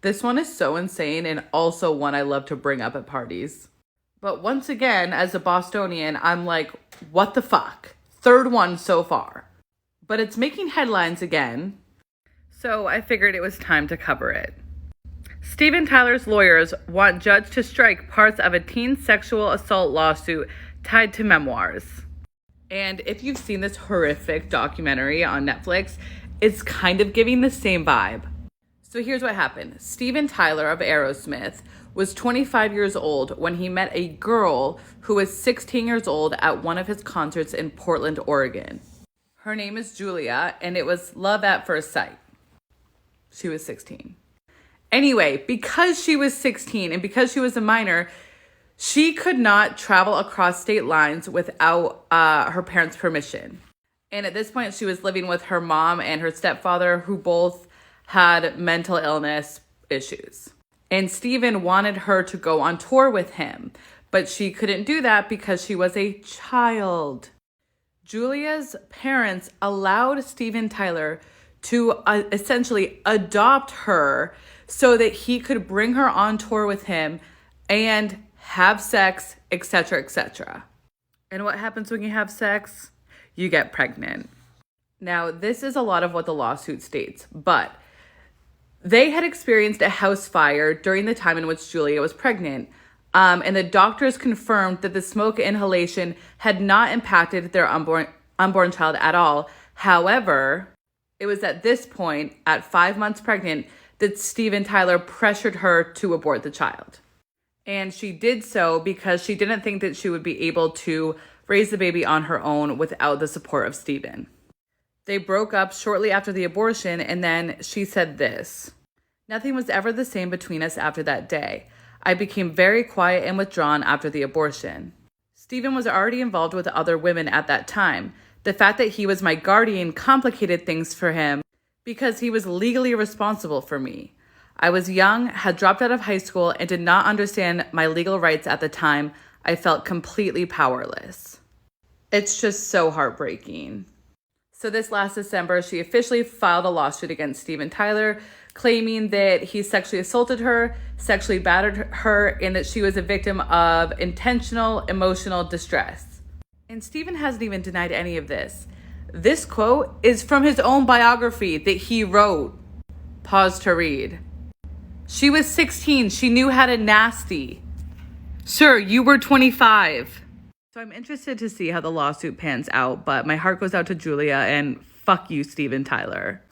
This one is so insane and also one I love to bring up at parties. But once again, as a Bostonian, I'm like, what the fuck? Third one so far. But it's making headlines again, so I figured it was time to cover it. Steven Tyler's lawyers want judge to strike parts of a teen sexual assault lawsuit tied to memoirs. And if you've seen this horrific documentary on Netflix, it's kind of giving the same vibe. So here's what happened. Steven Tyler of Aerosmith was 25 years old when he met a girl who was 16 years old at one of his concerts in Portland, Oregon. Her name is Julia, and it was love at first sight. She was 16. Anyway, because she was 16 and because she was a minor, she could not travel across state lines without her parents' permission. And at this point, she was living with her mom and her stepfather, who both had mental illness issues. And Steven wanted her to go on tour with him, but she couldn't do that because she was a child. Julia's parents allowed Steven Tyler to essentially adopt her so that he could bring her on tour with him and have sex, etc., etc. And what happens when you have sex? You get pregnant. Now, this is a lot of what the lawsuit states, but they had experienced a house fire during the time in which Julia was pregnant, and the doctors confirmed that the smoke inhalation had not impacted their unborn child at all. However, it was at this point, at 5 months pregnant, that Steven Tyler pressured her to abort the child. And she did so because she didn't think that she would be able to raise the baby on her own without the support of Steven. They broke up shortly after the abortion, and then she said this: "Nothing was ever the same between us after that day. I became very quiet and withdrawn after the abortion. Steven was already involved with other women at that time. The fact that he was my guardian complicated things for him because he was legally responsible for me. I was young, had dropped out of high school, and did not understand my legal rights at the time. I felt completely powerless." It's just so heartbreaking. So this last December, she officially filed a lawsuit against Steven Tyler, claiming that he sexually assaulted her, sexually battered her, and that she was a victim of intentional emotional distress. And Steven hasn't even denied any of this. This quote is from his own biography that he wrote. Pause to read. She was 16. She knew how to nasty. Sir, you were 25. So I'm interested to see how the lawsuit pans out, but my heart goes out to Julia, and fuck you, Steven Tyler.